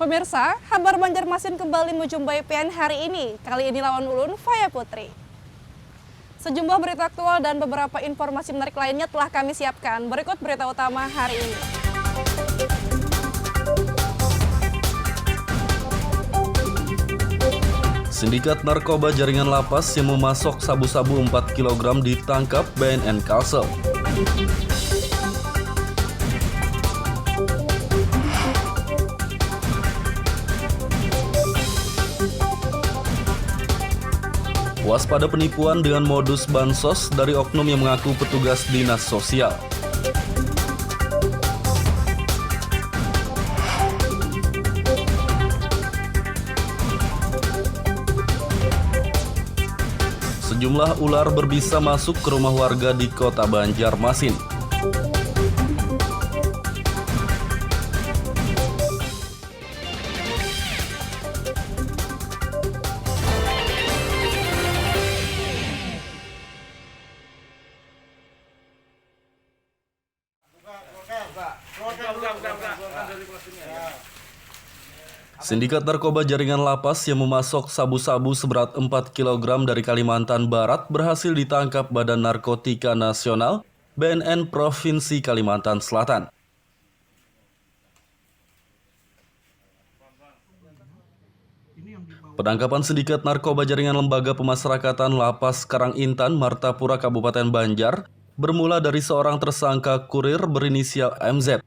Pemirsa, kabar Banjarmasin kembali menjumpai PN hari ini. Kali ini lawan ulun, Faya Putri. Sejumlah berita aktual dan beberapa informasi menarik lainnya telah kami siapkan. Berikut berita utama hari ini. Sindikat narkoba jaringan lapas yang memasok sabu-sabu 4 kg ditangkap BNN Kalsel. Waspada penipuan dengan modus bansos dari oknum yang mengaku petugas dinas sosial. Sejumlah ular berbisa masuk ke rumah warga di Kota Banjarmasin. Sindikat narkoba jaringan lapas yang memasok sabu-sabu seberat 4 kg dari Kalimantan Barat berhasil ditangkap Badan Narkotika Nasional BNN Provinsi Kalimantan Selatan. Penangkapan sindikat narkoba jaringan lembaga pemasyarakatan Lapas Karangintan, Martapura, Kabupaten Banjar bermula dari seorang tersangka kurir berinisial MZ.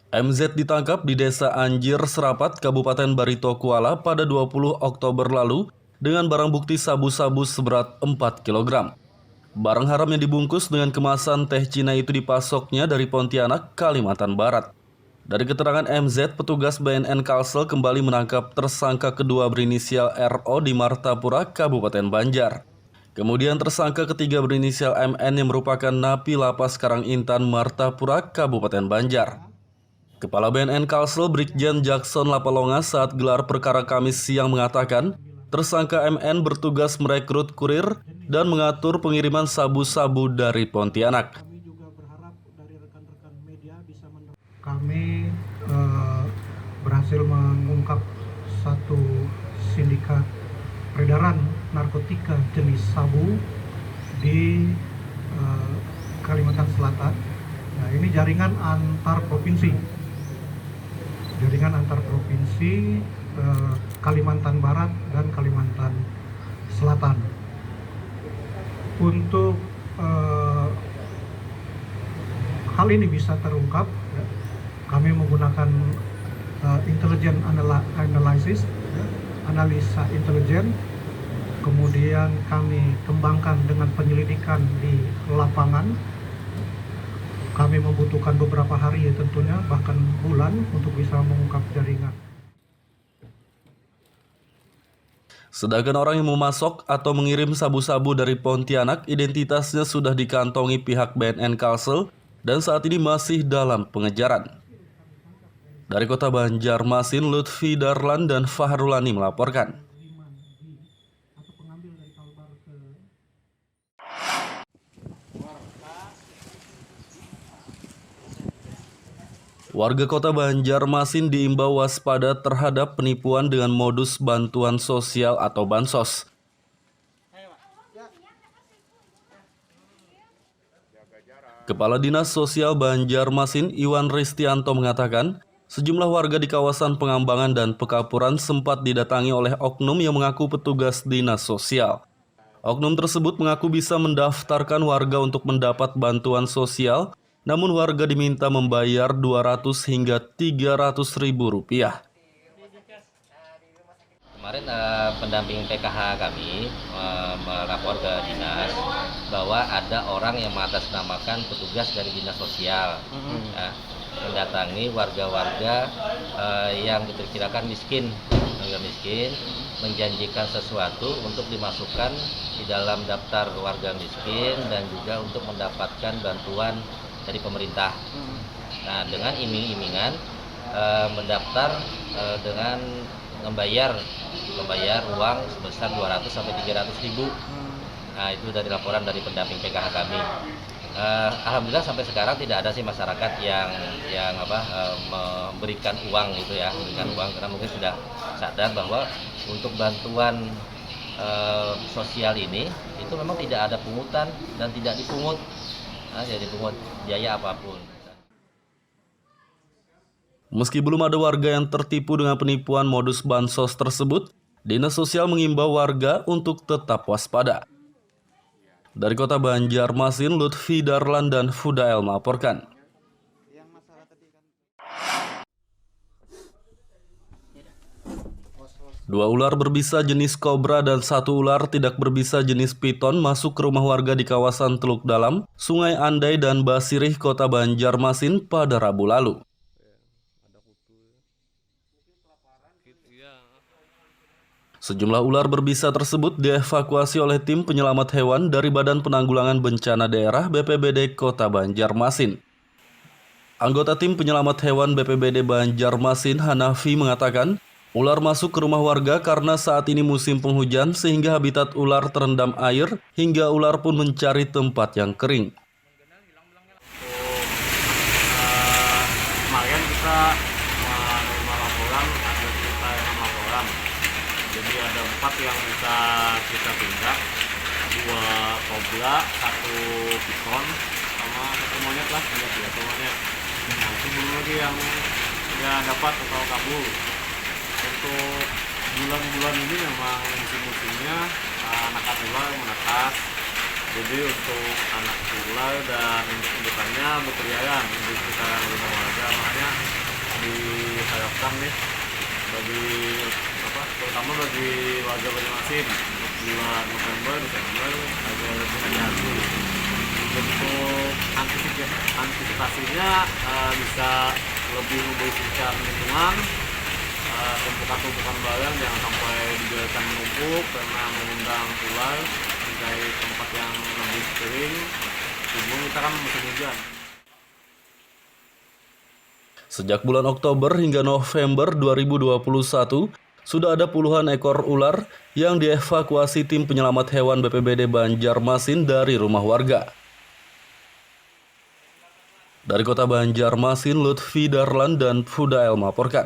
MZ ditangkap di Desa Anjir, Serapat, Kabupaten Barito Kuala pada 20 Oktober lalu dengan barang bukti sabu-sabu seberat 4 kg. Barang haram yang dibungkus dengan kemasan teh Cina itu dipasoknya dari Pontianak, Kalimantan Barat. Dari keterangan MZ, petugas BNN Kalsel kembali menangkap tersangka kedua berinisial RO di Martapura, Kabupaten Banjar. Kemudian tersangka ketiga berinisial MN yang merupakan napi Lapas Karangintan, Martapura, Kabupaten Banjar. Kepala BNN Kalsel Brigjen Jackson Lapalonga saat gelar perkara Kamis siang mengatakan, tersangka MN bertugas merekrut kurir dan mengatur pengiriman sabu-sabu dari Pontianak. Kami berhasil mengungkap satu sindikat peredaran narkotika jenis sabu di Kalimantan Selatan. Nah, ini jaringan antar provinsi. Kalimantan Barat dan Kalimantan Selatan. Untuk hal ini bisa terungkap, kami menggunakan intelligent analysis, analisa intelijen, kemudian kami kembangkan dengan penyelidikan di lapangan. Kami membutuhkan beberapa hari tentunya, bahkan bulan untuk bisa mengungkap jaringan. Sedangkan orang yang memasok atau mengirim sabu-sabu dari Pontianak, identitasnya sudah dikantongi pihak BNN Kalsel dan saat ini masih dalam pengejaran. Dari Kota Banjarmasin, Lutfi Darlan dan Fahrulani melaporkan. Warga Kota Banjarmasin diimbau waspada terhadap penipuan dengan modus bantuan sosial atau bansos. Kepala Dinas Sosial Banjarmasin Iwan Ristianto mengatakan, sejumlah warga di kawasan Pengambangan dan Pekapuran sempat didatangi oleh oknum yang mengaku petugas dinas sosial. Oknum tersebut mengaku bisa mendaftarkan warga untuk mendapat bantuan sosial, namun warga diminta membayar 200 hingga 300 ribu rupiah. Kemarin pendamping PKH kami melapor ke dinas bahwa ada orang yang mengatasnamakan petugas dari dinas sosial, mendatangi warga-warga yang diperkirakan miskin, menjanjikan sesuatu untuk dimasukkan di dalam daftar warga miskin dan juga untuk mendapatkan bantuan dari pemerintah. Nah, dengan iming-imingan mendaftar dengan membayar uang sebesar 200 sampai 300 ribu. Nah, itu dari laporan dari pendamping PKH kami. Alhamdulillah sampai sekarang tidak ada sih masyarakat yang memberikan uang gitu ya, memberikan uang karena mungkin sudah sadar bahwa untuk bantuan sosial ini itu memang tidak ada pungutan dan tidak dipungut, jadi dipungut biaya apapun. Meski belum ada warga yang tertipu dengan penipuan modus bansos tersebut, Dinas Sosial mengimbau warga untuk tetap waspada. Dari Kota Banjarmasin, Lutfi Darlan dan Fudael melaporkan. Dua ular berbisa jenis kobra dan satu ular tidak berbisa jenis piton masuk ke rumah warga di kawasan Teluk Dalam, Sungai Andai dan Basirih, Kota Banjarmasin pada Rabu lalu. Sejumlah ular berbisa tersebut dievakuasi oleh tim penyelamat hewan dari Badan Penanggulangan Bencana Daerah BPBD Kota Banjarmasin. Anggota tim penyelamat hewan BPBD Banjarmasin, Hanafi, mengatakan ular masuk ke rumah warga karena saat ini musim penghujan sehingga habitat ular terendam air hingga ular pun mencari tempat yang kering. Kemarin kita menerima laporan, ada kita yang laporan. Jadi ada 4 yang bisa kita tindak, 2 kobra, 1 piton, sama 1 monyet lah, 3 monyet. Nah itu belum lagi yang nggak dapat atau kabur. Untuk bulan-bulan ini memang musim-musimnya anakan ular menetas. Jadi untuk anak ular dan induk-indukannya berkeliaran di sekitaran rumah warga, makanya diharapkan nih terutama bagi warga Banjarmasin untuk bulan November, Desember agar lebih hati-hati. Untuk antisipasinya bisa lebih membersihkan lingkungan, tumpukan-tumpukan barang jangan sampai dibiarkan menumpuk karena mengundang ular. Mencari tempat yang lebih kering, tumbuh kita kan musim hujan. Sejak bulan Oktober hingga November 2021, sudah ada puluhan ekor ular yang dievakuasi tim penyelamat hewan BPBD Banjarmasin dari rumah warga. Dari Kota Banjarmasin, Lutfi Darlan dan Fudael melaporkan.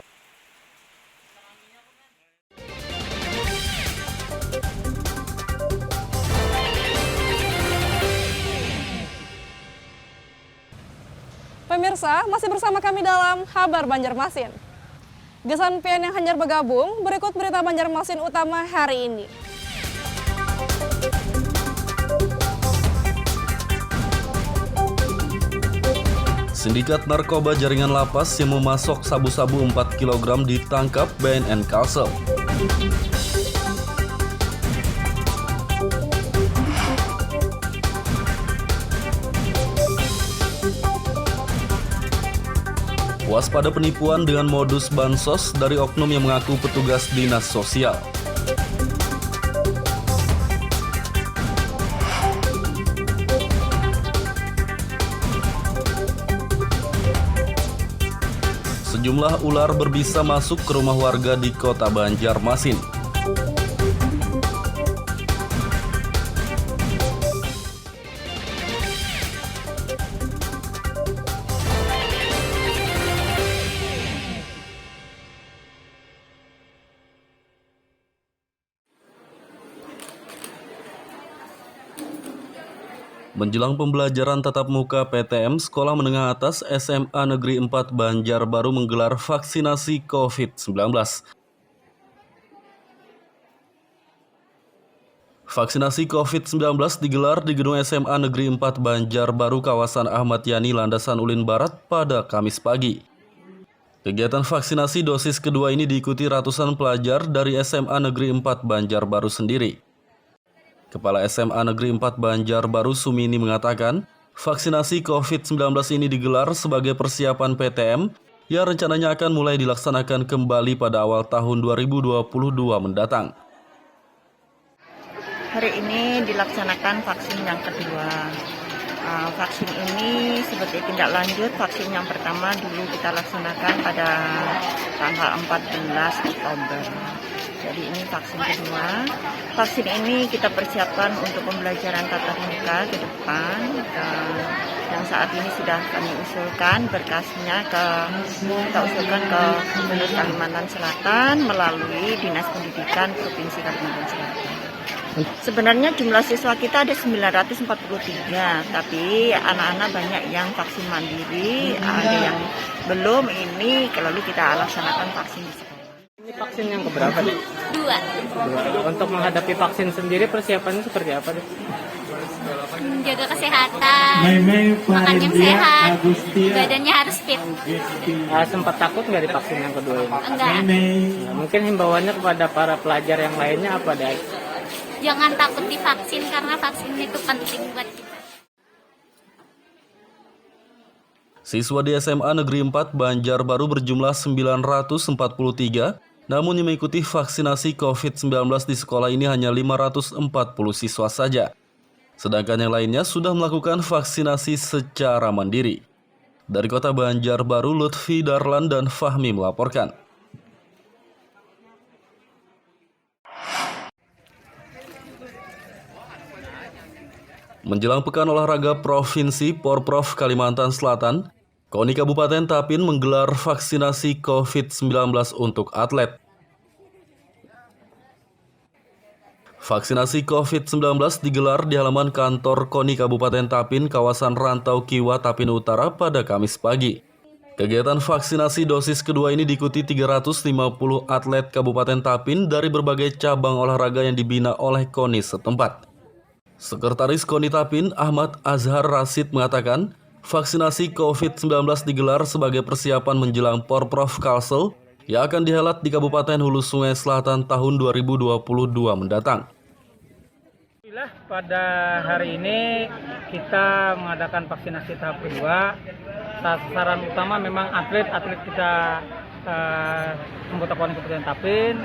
Pemirsa, masih bersama kami dalam Kabar Banjarmasin. Gesan PN yang hanyar bergabung, berikut berita Banjarmasin utama hari ini. Sindikat narkoba jaringan lapas yang memasok sabu-sabu 4 kg ditangkap BNN Kalsel. Waspada penipuan dengan modus bansos dari oknum yang mengaku petugas dinas sosial. Sejumlah ular berbisa masuk ke rumah warga di Kota Banjarmasin. Menjelang pembelajaran tatap muka PTM, Sekolah Menengah Atas SMA Negeri 4 Banjarbaru menggelar vaksinasi COVID-19. Vaksinasi COVID-19 digelar di Gedung SMA Negeri 4 Banjarbaru, kawasan Ahmad Yani, Landasan Ulin Barat pada Kamis pagi. Kegiatan vaksinasi dosis kedua ini diikuti ratusan pelajar dari SMA Negeri 4 Banjarbaru sendiri. Kepala SMA Negeri 4 Banjarbaru, Sumini, mengatakan vaksinasi COVID-19 ini digelar sebagai persiapan PTM yang rencananya akan mulai dilaksanakan kembali pada awal tahun 2022 mendatang. Hari ini dilaksanakan vaksin yang kedua. Vaksin ini sebagai tindak lanjut vaksin yang pertama dulu kita laksanakan pada tanggal 14 Oktober. Jadi ini vaksin kedua. Vaksin ini kita persiapkan untuk pembelajaran tatap muka ke depan. Yang saat ini sudah kami usulkan berkasnya kita usulkan ke Gubernur Kalimantan Selatan melalui Dinas Pendidikan Provinsi Kalimantan Selatan. Sebenarnya jumlah siswa kita ada 943, tapi anak-anak banyak yang vaksin mandiri, ada yang belum. Ini lalu kita laksanakan vaksin di sekolah. Ini vaksin yang keberapa nih? Dua. Untuk menghadapi vaksin sendiri persiapannya seperti apa deh? Jaga kesehatan, makan yang sehat, badannya harus fit. Sempat takut nggak di vaksin yang kedua ini? Enggak, Nah, mungkin himbauannya kepada para pelajar yang lainnya apa deh? jangan takut divaksin karena vaksin itu penting buat kita. Siswa di SMA Negeri 4 Banjarbaru berjumlah 943, namun yang mengikuti vaksinasi COVID-19 di sekolah ini hanya 540 siswa saja. Sedangkan yang lainnya sudah melakukan vaksinasi secara mandiri. Dari kota Banjarbaru, Lutfi Darlan dan Fahmi melaporkan. Menjelang Pekan Olahraga Provinsi Porprov Kalimantan Selatan, KONI Kabupaten Tapin menggelar vaksinasi COVID-19 untuk atlet. Vaksinasi COVID-19 digelar di halaman kantor KONI Kabupaten Tapin, kawasan Rantau Kiwa, Tapin Utara pada Kamis pagi. Kegiatan vaksinasi dosis kedua ini diikuti 350 atlet Kabupaten Tapin dari berbagai cabang olahraga yang dibina oleh KONI setempat. Sekretaris KONI Tapin, Ahmad Azhar Rasid mengatakan, vaksinasi COVID-19 digelar sebagai persiapan menjelang Porprov Kalsel yang akan dihelat di Kabupaten Hulu Sungai Selatan tahun 2022 mendatang. Alhamdulillah pada hari ini kita mengadakan vaksinasi tahap kedua. Sasaran utama memang atlet-atlet kita anggota KONI Kabupaten Tapin.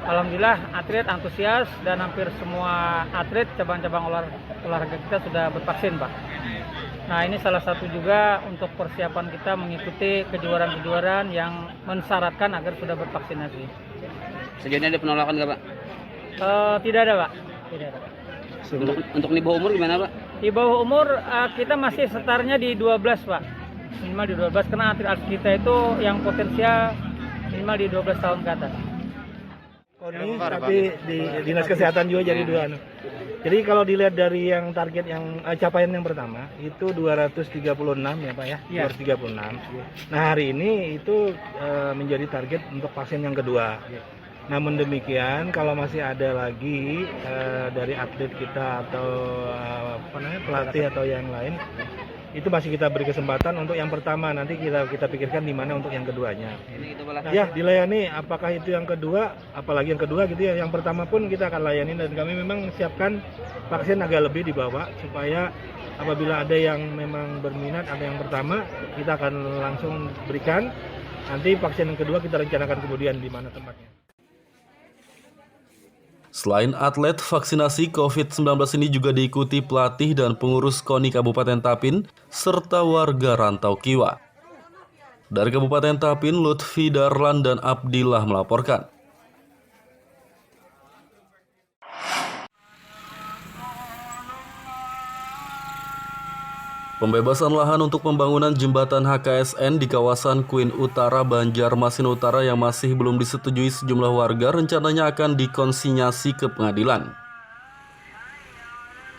Alhamdulillah atlet antusias dan hampir semua atlet cabang-cabang olahraga kita sudah bervaksin, Pak. Nah, ini salah satu juga untuk persiapan kita mengikuti kejuaraan-kejuaraan yang mensyaratkan agar sudah bervaksinasi. Sejauh ini ada penolakan nggak, Pak? Tidak ada, Pak. Tidak ada. Untuk di bawah umur gimana, Pak? Di bawah umur kita masih setarnya di 12, Pak. Minimal di 12 karena atlet kita itu yang potensial minimal di 12 tahun ke atas. KONI, tapi di Dinas Kesehatan juga jadi dua. Jadi kalau dilihat dari yang target yang capaian yang pertama itu 236 ya Pak ya, 236. Nah hari ini itu menjadi target untuk vaksin yang kedua. Namun demikian kalau masih ada lagi dari atlet kita atau pelatih atau yang lain, itu masih kita beri kesempatan untuk yang pertama, nanti kita pikirkan di mana untuk yang keduanya. Nah, ya dilayani, apakah itu yang kedua, apalagi yang kedua gitu ya, yang pertama pun kita akan layani dan kami memang siapkan vaksin agak lebih dibawa supaya apabila ada yang memang berminat, ada yang pertama, kita akan langsung berikan. Nanti vaksin yang kedua kita rencanakan kemudian di mana tempatnya. Selain atlet, vaksinasi COVID-19 ini juga diikuti pelatih dan pengurus KONI Kabupaten Tapin, serta warga Rantau Kiwa. Dari Kabupaten Tapin, Lutfi Darlan dan Abdillah melaporkan. Pembebasan lahan untuk pembangunan jembatan HKSN di kawasan Kuin Utara, Banjarmasin Utara yang masih belum disetujui sejumlah warga rencananya akan dikonsinyasi ke pengadilan.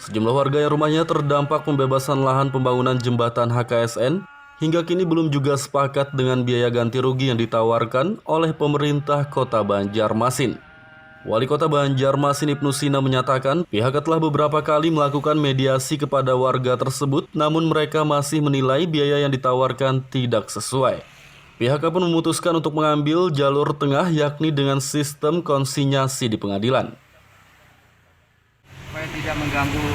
Sejumlah warga yang rumahnya terdampak pembebasan lahan pembangunan jembatan HKSN hingga kini belum juga sepakat dengan biaya ganti rugi yang ditawarkan oleh pemerintah Kota Banjarmasin. Wali Kota Banjarmasin Ibnu Sina menyatakan pihaknya telah beberapa kali melakukan mediasi kepada warga tersebut, namun mereka masih menilai biaya yang ditawarkan tidak sesuai. Pihaknya pun memutuskan untuk mengambil jalur tengah, yakni dengan sistem konsinyasi di pengadilan. Supaya tidak mengganggu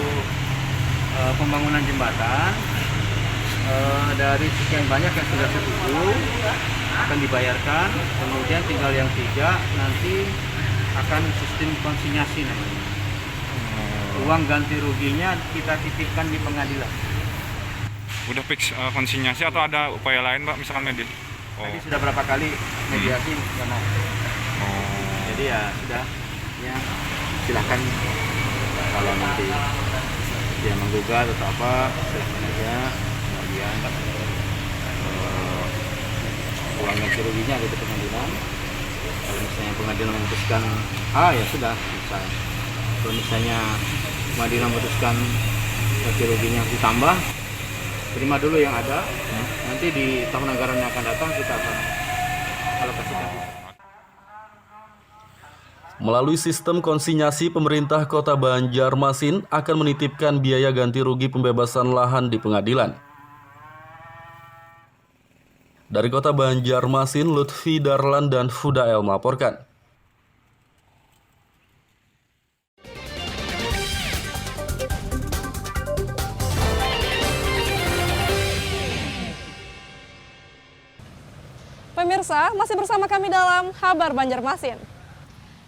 pembangunan jembatan, dari sekian banyak yang sudah setuju akan dibayarkan, kemudian tinggal yang tidak nanti akan sistem konsinyasi namanya. Uang ganti ruginya kita titipkan di pengadilan. Udah fix konsinyasi atau ada upaya lain, Pak, misalkan mediasi? Tadi sudah berapa kali mediasi nggak mau. Jadi Jadi ya sudah, ya silahkan kalau nanti dia menggugat atau apa, silahkan aja. Kemudian uang ganti ruginya ada di pengadilan. Kalau misalnya pengadilan memutuskan ya sudah selesai. Kalau misalnya pengadilan memutuskan ganti ruginya ditambah, terima dulu yang ada. Nanti di tahun anggaran yang akan datang kita akan alokasikan. Melalui sistem konsinyasi, pemerintah Kota Banjarmasin akan menitipkan biaya ganti rugi pembebasan lahan di pengadilan. Dari Kota Banjarmasin, Lutfi Darlan dan Fudael melaporkan. Pemirsa, masih bersama kami dalam Kabar Banjarmasin.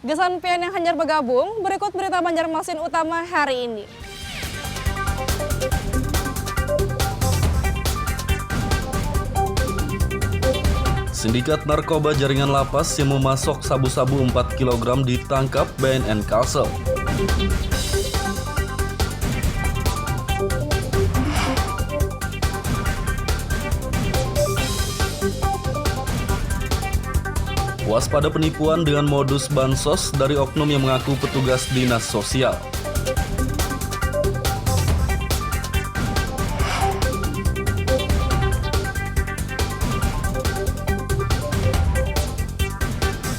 Gesan pian yang hanyar bergabung, berikut berita Banjarmasin utama hari ini. Sindikat narkoba jaringan lapas yang memasok sabu-sabu 4 kg ditangkap BNN Kalsel. Waspada penipuan dengan modus bansos dari oknum yang mengaku petugas dinas sosial.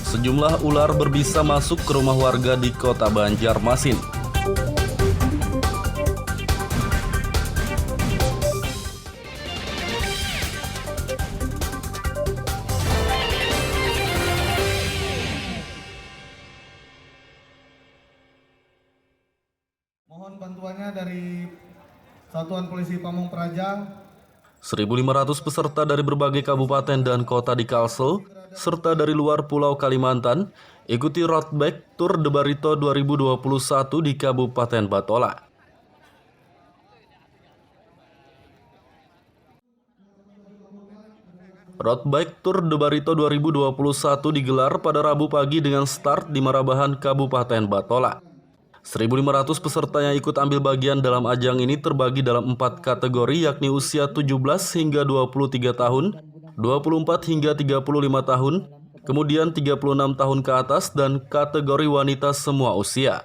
Sejumlah ular berbisa masuk ke rumah warga di Kota Banjarmasin. Mohon bantuannya dari Satuan Polisi Pamung Praja. 1.500 peserta dari berbagai kabupaten dan kota di Kalsel, serta dari luar Pulau Kalimantan, ikuti road bike Tour de Barito 2021 di Kabupaten Batola. Road bike Tour de Barito 2021 digelar pada Rabu pagi dengan start di Marabahan, Kabupaten Batola. 1.500 peserta yang ikut ambil bagian dalam ajang ini terbagi dalam 4 kategori, yakni usia 17 hingga 23 tahun, 24 hingga 35 tahun, kemudian 36 tahun ke atas, dan kategori wanita semua usia.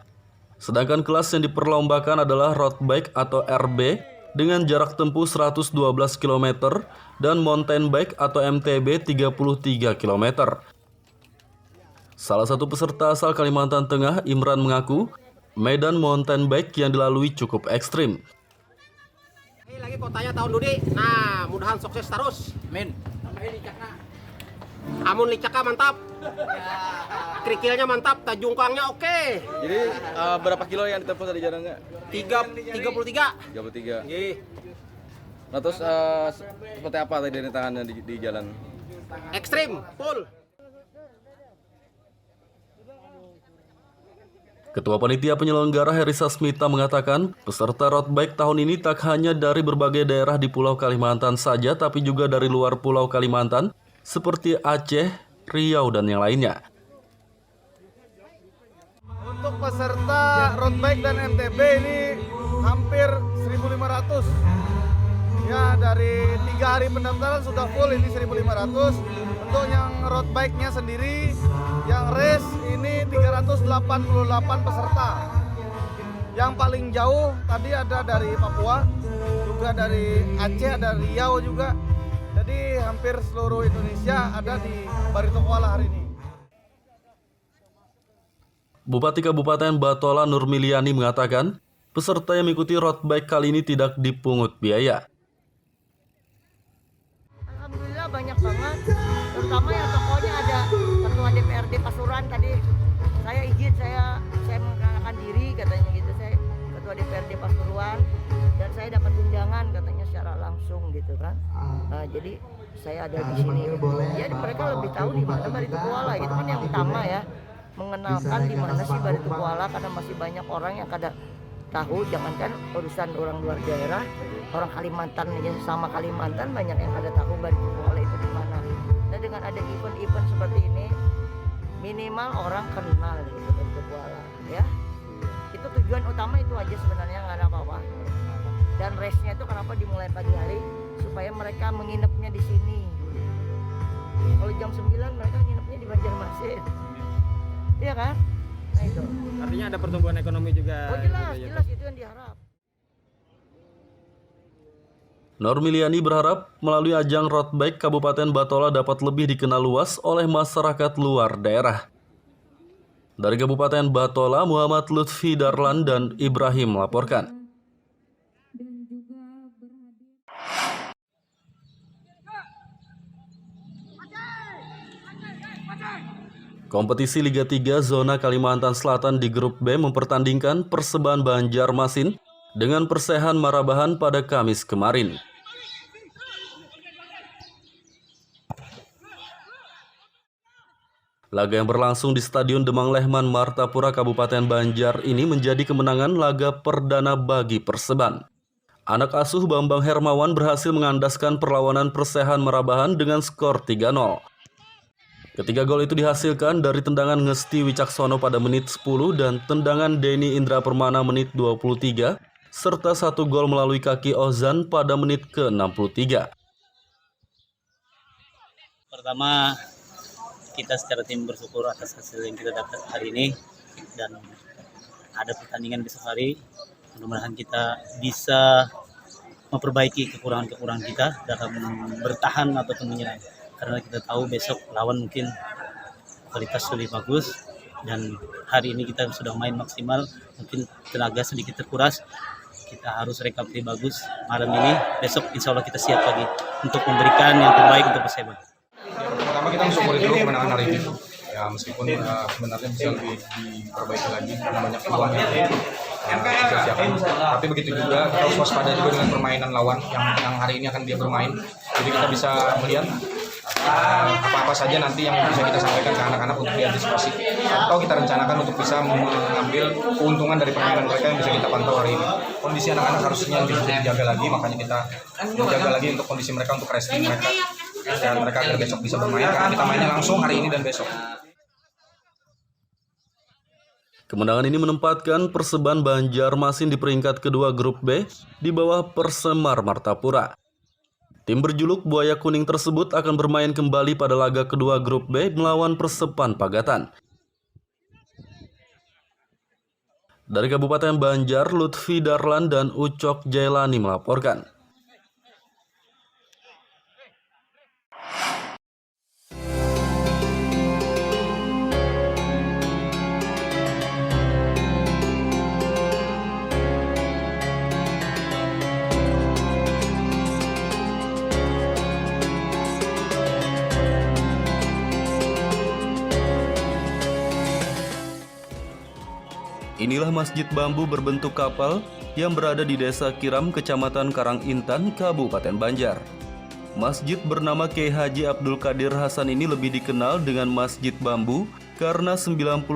Sedangkan kelas yang diperlombakan adalah road bike atau RB dengan jarak tempuh 112 km dan mountain bike atau MTB 33 km. Salah satu peserta asal Kalimantan Tengah, Imran, mengaku medan mountain bike yang dilalui cukup ekstrim. Lagi kotanya tahun Dudi, nah mudahan sukses terus. Amin. Amun licaka mantap, kerikilnya mantap, tajungkangnya oke. Jadi berapa kilo yang ditempuh tadi jalannya? 33. 33. Iya. Nah terus seperti apa tadi rintangannya di jalan? Ekstrim, full. Ketua Panitia Penyelenggara Heri Sasmita mengatakan, peserta road bike tahun ini tak hanya dari berbagai daerah di Pulau Kalimantan saja, tapi juga dari luar Pulau Kalimantan, seperti Aceh, Riau, dan yang lainnya. Untuk peserta road bike dan MTB ini hampir 1.500. Ya, dari 3 hari pendaftaran sudah full ini 1.500. Untuk yang road bike-nya sendiri, yang race ini 388 peserta. Yang paling jauh tadi ada dari Papua, juga dari Aceh, ada Riau juga. Jadi hampir seluruh Indonesia ada di Barito Kuala hari ini. Bupati Kabupaten Batola Nurmiliani mengatakan, peserta yang mengikuti road bike kali ini tidak dipungut biaya. Alhamdulillah banyak banget, terutama yang tokohnya ada Ketua DPRD Pasuruan tadi. Saya izin, saya mengenalkan diri katanya gitu, saya Ketua DPRD Pasuruan dan saya dapat undangan katanya secara langsung gitu kan. Jadi saya ada di sini. Jadi mereka lebih tahu di mana Barito Kuala, itu kan yang utama ya, mengenalkan di mana sih Barito Kuala, karena masih banyak orang yang kadang tahu, jangankan urusan orang luar daerah, orang Kalimantan aja sama Kalimantan banyak yang ada tahu Barito Kuala itu di mana. Nah dengan ada event-event seperti ini, minimal orang kenal gitu Berkebuala ya. Itu tujuan utama itu aja sebenarnya, nggak ada apa-apa. Dan race-nya itu kenapa dimulai pagi hari supaya mereka menginapnya di sini. Kalau jam 9 mereka nginepnya di Banjarmasin. Iya kan? Nah itu. Artinya ada pertumbuhan ekonomi juga. Oh jelas itu yang diharap. Normiliani berharap melalui ajang road bike Kabupaten Batola dapat lebih dikenal luas oleh masyarakat luar daerah. Dari Kabupaten Batola, Muhammad Lutfi Darlan dan Ibrahim melaporkan. Kompetisi Liga 3 Zona Kalimantan Selatan di Grup B mempertandingkan Perseban Banjarmasin dengan Persehan Marabahan pada Kamis kemarin. Laga yang berlangsung di Stadion Demang Lehman Martapura Kabupaten Banjar ini menjadi kemenangan laga perdana bagi Perseban. Anak asuh Bambang Hermawan berhasil mengandaskan perlawanan Persehan Marabahan dengan skor 3-0. Ketiga gol itu dihasilkan dari tendangan Ngesti Wicaksono pada menit 10 dan tendangan Denny Indra Permana menit 23, serta satu gol melalui kaki Ozan pada menit ke-63. Pertama, kita secara tim bersyukur atas hasil yang kita dapat hari ini, dan ada pertandingan besok hari. Mudah-mudahan kita bisa memperbaiki kekurangan-kekurangan kita dalam bertahan ataupun menyerang. Karena kita tahu besok lawan mungkin kualitas lebih bagus, dan hari ini kita sudah main maksimal, mungkin tenaga sedikit terkuras. Kita harus recovery bagus malam ini, besok insya Allah kita siap lagi untuk memberikan yang terbaik untuk Perseban. Pertama kita mensyukuri dulu kemenangan hari ini. Ya meskipun sebenarnya bisa lebih diperbaiki lagi karena banyak peluang yang kita siapkan. Tapi begitu juga kita harus waspada juga dengan permainan lawan yang hari ini akan dia bermain. Jadi kita bisa melihat apa-apa saja nanti yang bisa kita sampaikan ke anak-anak untuk diantisipasi, atau kita rencanakan untuk bisa mengambil keuntungan dari permainan mereka yang bisa kita pantau hari ini. Kondisi anak-anak harusnya lebih dijaga lagi, makanya kita menjaga lagi untuk kondisi mereka, untuk resting mereka, dan mereka agar besok bisa bermain, karena kita mainnya langsung hari ini dan besok. Kemenangan ini menempatkan Perseban Banjarmasin di peringkat kedua Grup B di bawah Persemar Martapura. Tim berjuluk Buaya Kuning tersebut akan bermain kembali pada laga kedua Grup B melawan Persepan Pagatan. Dari Kabupaten Banjar, Lutfi Darlan dan Ucok Jailani melaporkan. Inilah masjid bambu berbentuk kapal yang berada di Desa Kiram, Kecamatan Karangintan, Kabupaten Banjar. Masjid bernama Kiai Haji Abdul Qadir Hasan ini lebih dikenal dengan Masjid Bambu karena 90%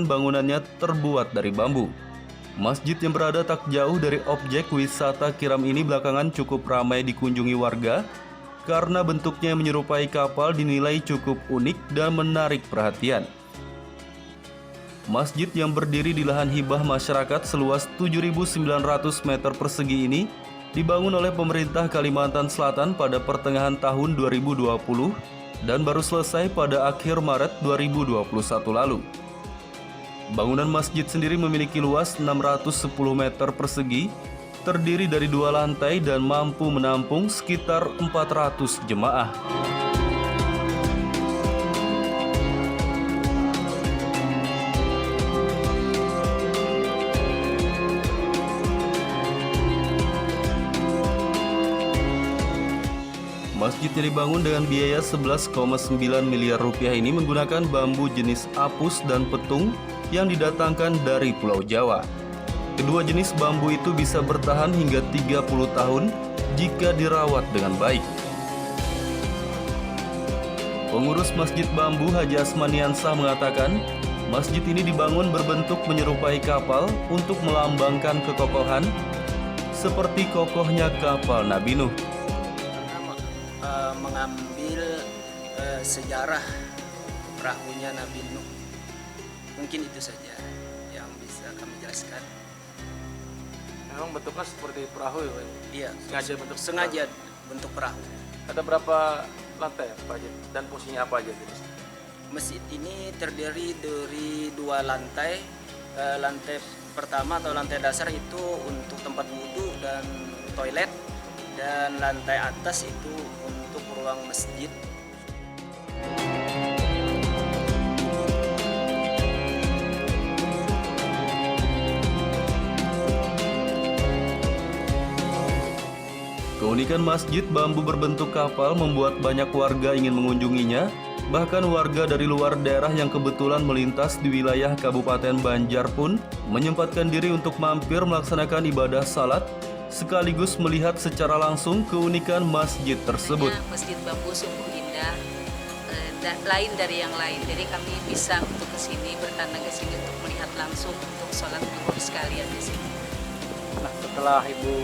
bangunannya terbuat dari bambu. Masjid yang berada tak jauh dari objek wisata Kiram ini belakangan cukup ramai dikunjungi warga karena bentuknya yang menyerupai kapal dinilai cukup unik dan menarik perhatian. Masjid yang berdiri di lahan hibah masyarakat seluas 7.900 meter persegi ini dibangun oleh pemerintah Kalimantan Selatan pada pertengahan tahun 2020 dan baru selesai pada akhir Maret 2021 lalu. Bangunan masjid sendiri memiliki luas 610 meter persegi, terdiri dari 2 lantai dan mampu menampung sekitar 400 jemaah. Masjid yang dibangun dengan biaya 11,9 miliar rupiah ini menggunakan bambu jenis apus dan petung yang didatangkan dari Pulau Jawa. Kedua jenis bambu itu bisa bertahan hingga 30 tahun jika dirawat dengan baik. Pengurus Masjid Bambu Haji Asmaniansah mengatakan, masjid ini dibangun berbentuk menyerupai kapal untuk melambangkan kekokohan seperti kokohnya kapal Nabi Nuh. Mengambil sejarah perahunya Nabi Nuh. Mungkin itu saja yang bisa kami jelaskan. Memang bentuknya seperti perahu ya Pak? Iya, Sengaja bentuk perahu. Ada berapa lantai Pak Haji? Dan fungsinya apa aja? Masjid ini terdiri dari 2 lantai. Lantai pertama atau lantai dasar itu untuk tempat wudhu dan toilet, dan lantai atas itu untuk ruang masjid. Keunikan masjid bambu berbentuk kapal membuat banyak warga ingin mengunjunginya. Bahkan warga dari luar daerah yang kebetulan melintas di wilayah Kabupaten Banjar pun menyempatkan diri untuk mampir melaksanakan ibadah salat sekaligus melihat secara langsung keunikan masjid tersebut. Masjid bambu sungguh indah, lain dari yang lain. Jadi kami bisa untuk kesini, bertandang ke sini untuk melihat langsung untuk sholat zuhur sekalian di sini. Nah, setelah Ibu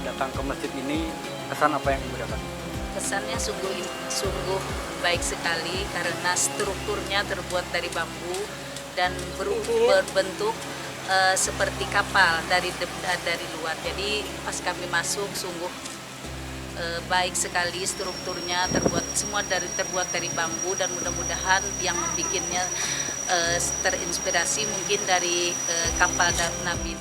datang ke masjid ini, kesan apa yang Ibu dapat? Kesannya sungguh baik sekali karena strukturnya terbuat dari bambu dan berbentuk seperti kapal dari luar. Jadi pas kami masuk sungguh baik sekali strukturnya, terbuat dari bambu, dan mudah-mudahan yang bikinnya terinspirasi mungkin dari kapal Nabi.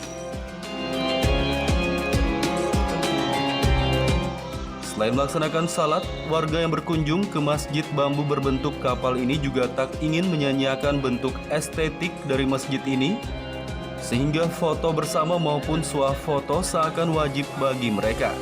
Selain melaksanakan salat, warga yang berkunjung ke masjid bambu berbentuk kapal ini juga tak ingin menyanyiakan bentuk estetik dari masjid ini, sehingga foto bersama maupun swafoto seakan wajib bagi mereka.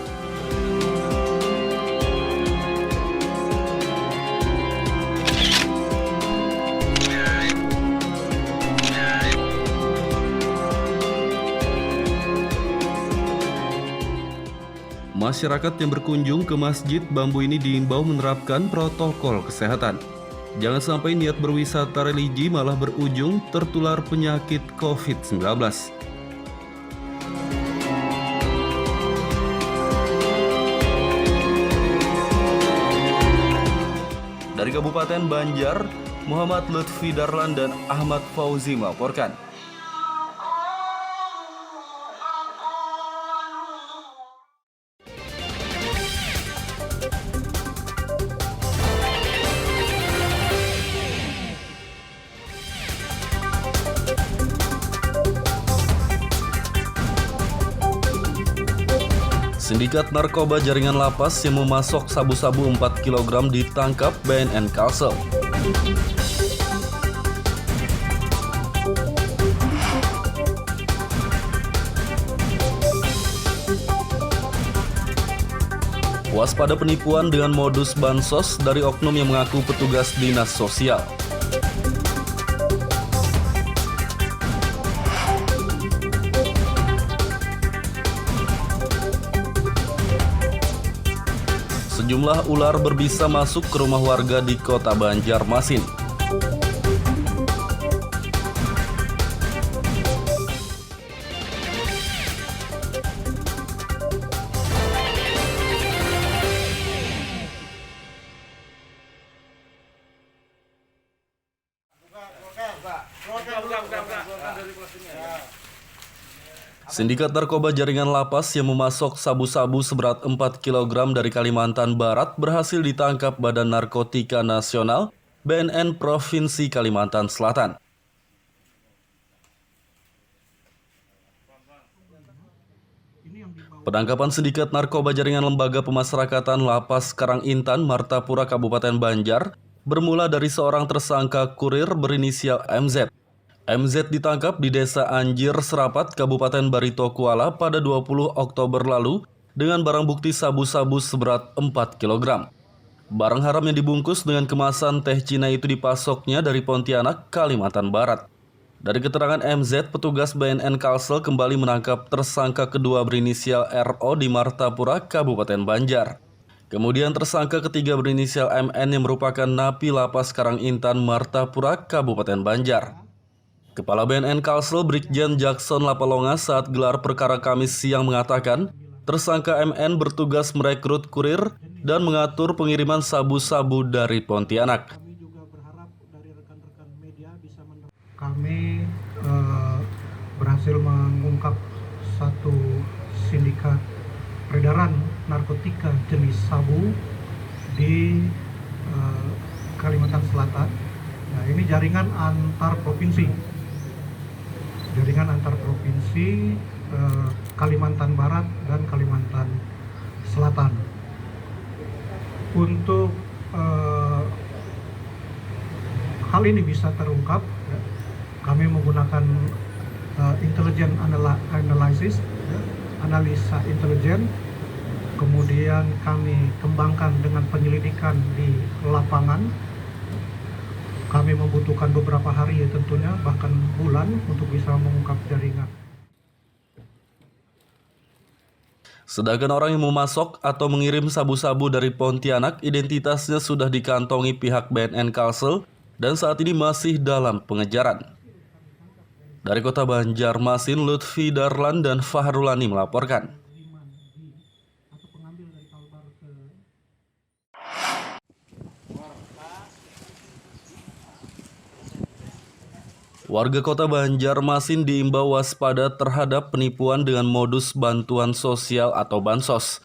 Masyarakat yang berkunjung ke masjid bambu ini diimbau menerapkan protokol kesehatan. Jangan sampai niat berwisata religi malah berujung tertular penyakit COVID-19. Dari Kabupaten Banjar, Muhammad Lutfi Darlan dan Ahmad Fauzi melaporkan. Sindikat narkoba jaringan lapas yang memasok sabu-sabu 4 kg ditangkap BNN Kalsel. Waspada penipuan dengan modus bansos dari oknum yang mengaku petugas dinas sosial. Sejumlah ular berbisa masuk ke rumah warga di Kota Banjarmasin. Sindikat narkoba jaringan lapas yang memasok sabu-sabu seberat 4 kg dari Kalimantan Barat berhasil ditangkap Badan Narkotika Nasional BNN Provinsi Kalimantan Selatan. Penangkapan sindikat narkoba jaringan lembaga pemasyarakatan Lapas Karangintan Martapura Kabupaten Banjar bermula dari seorang tersangka kurir berinisial MZ. MZ ditangkap di Desa Anjir Serapat, Kabupaten Barito Kuala pada 20 Oktober lalu dengan barang bukti sabu-sabu seberat 4 kg. Barang haram yang dibungkus dengan kemasan teh Cina itu dipasoknya dari Pontianak, Kalimantan Barat. Dari keterangan MZ, petugas BNN Kalsel kembali menangkap tersangka kedua berinisial RO di Martapura, Kabupaten Banjar. Kemudian tersangka ketiga berinisial MN yang merupakan napi Lapas Karangintan Martapura, Kabupaten Banjar. Kepala BNN Kalsel Brigjen Jackson Lapalonga saat gelar perkara Kamis siang mengatakan, tersangka MN bertugas merekrut kurir dan mengatur pengiriman sabu-sabu dari Pontianak. berhasil mengungkap satu sindikat peredaran narkotika jenis sabu di Kalimantan Selatan. Nah, ini jaringan antar provinsi. Kalimantan Barat dan Kalimantan Selatan. Untuk hal ini bisa terungkap, kami menggunakan intelligent analysis, analisa intelijen, kemudian kami kembangkan dengan penyelidikan di lapangan. Kami membutuhkan beberapa hari tentunya, bahkan bulan untuk bisa mengungkap jaringan. Sedangkan orang yang memasok atau mengirim sabu-sabu dari Pontianak, identitasnya sudah dikantongi pihak BNN Kalsel dan saat ini masih dalam pengejaran. Dari Kota Banjarmasin, Lutfi Darlan dan Fahrulani melaporkan. Warga Kota Banjarmasin diimbau waspada terhadap penipuan dengan modus bantuan sosial atau bansos.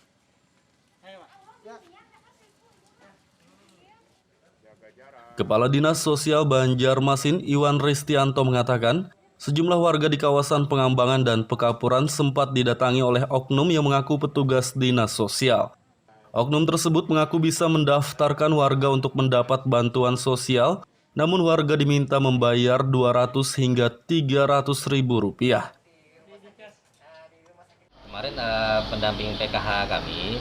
Kepala Dinas Sosial Banjarmasin Iwan Ristianto mengatakan, sejumlah warga di kawasan Pengambangan dan Pekapuran sempat didatangi oleh oknum yang mengaku petugas dinas sosial. Oknum tersebut mengaku bisa mendaftarkan warga untuk mendapat bantuan sosial, namun warga diminta membayar 200 hingga 300 ribu rupiah. Kemarin pendamping PKH kami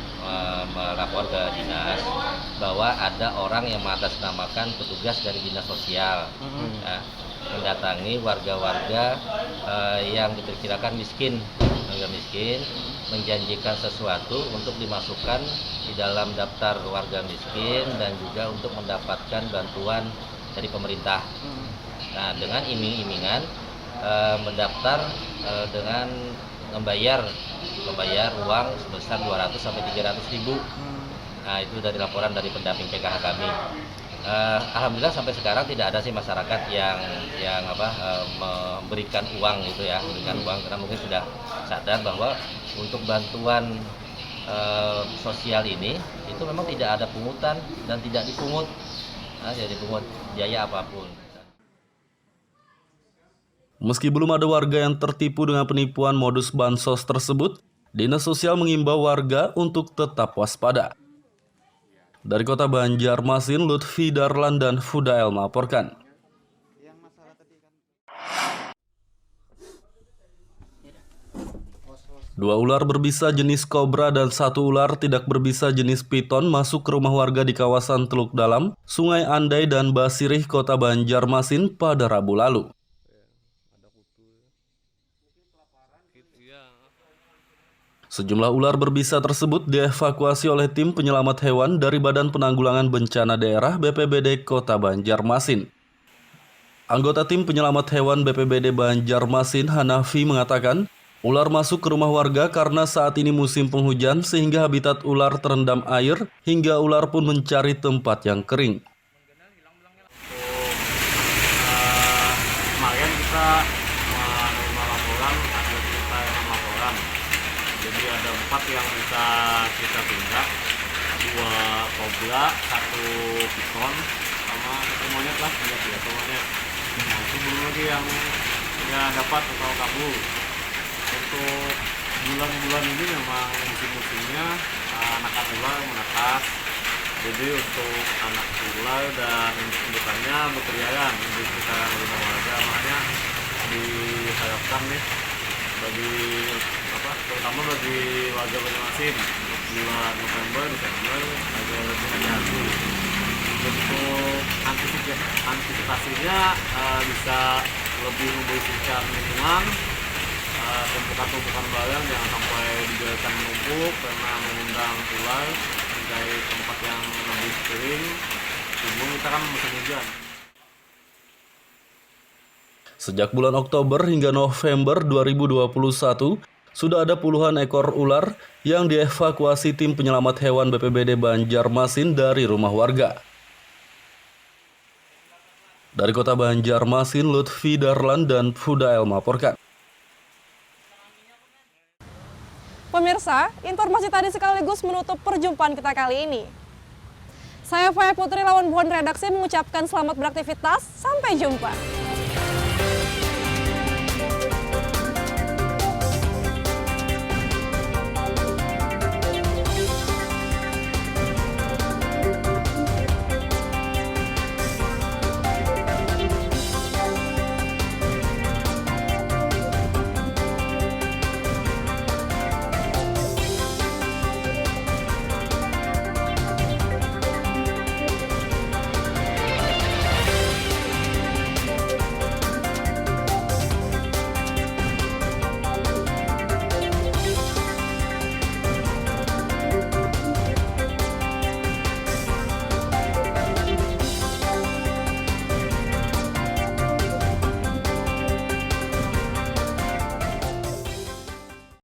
melapor ke dinas bahwa ada orang yang mengatasnamakan petugas dari dinas sosial, mendatangi warga-warga yang diperkirakan miskin, menjanjikan sesuatu untuk dimasukkan di dalam daftar warga miskin dan juga untuk mendapatkan bantuan dari pemerintah. Nah, dengan iming-imingan mendaftar dengan membayar uang sebesar 200 sampai 300 ribu. Nah, itu dari laporan dari pendamping PKH kami. Alhamdulillah sampai sekarang tidak ada sih masyarakat yang memberikan uang gitu ya, memberikan uang karena mungkin sudah sadar bahwa untuk bantuan sosial ini itu memang tidak ada pungutan dan tidak dipungut. Jadi pungut biaya apapun. Meski belum ada warga yang tertipu dengan penipuan modus bansos tersebut, Dinas Sosial mengimbau warga untuk tetap waspada. Dari Kota Banjarmasin, Lutfi Darlan dan Fudael melaporkan. Dua ular berbisa jenis kobra dan satu ular tidak berbisa jenis piton masuk ke rumah warga di kawasan Teluk Dalam, Sungai Andai dan Basirih, Kota Banjarmasin pada Rabu lalu. Sejumlah ular berbisa tersebut dievakuasi oleh tim penyelamat hewan dari Badan Penanggulangan Bencana Daerah BPBD Kota Banjarmasin. Anggota tim penyelamat hewan BPBD Banjarmasin, Hanafi, mengatakan, ular masuk ke rumah warga karena saat ini musim penghujan sehingga habitat ular terendam air hingga ular pun mencari tempat yang kering. Kemarin kita menerima laporan, ada kita yang laporan. Jadi ada 4 yang bisa kita tindak, 2 kobra, 1 piton, sama 1 monyet lah, monyet. Nah, itu belum lagi yang dapat atau kabur. Untuk bulan-bulan ini memang musim-musimnya anak-anak ular menetas. Jadi untuk anak ular dan indukannya berkeliaran di sekitar rumah warga. Makanya diharapkan nih terutama bagi warga Banjarmasin untuk bulan November, Desember agar lebih hati-hati. Untuk antisipasinya bisa lebih membersihkan lingkungan. Tumpukan-tumpukan barang jangan sampai dibiarkan menumpuk karena mengundang ular. Mencari tempat yang lebih kering, tumbuh kita kan musim hujan. Sejak bulan Oktober hingga November 2021, sudah ada puluhan ekor ular yang dievakuasi tim penyelamat hewan BPBD Banjarmasin dari rumah warga. Dari Kota Banjarmasin, Lutfi Darlan dan Fudael melaporkan. Pemirsa, informasi tadi sekaligus menutup perjumpaan kita kali ini. Saya Faya Putri lawan Buan Redaksi mengucapkan selamat beraktivitas, sampai jumpa.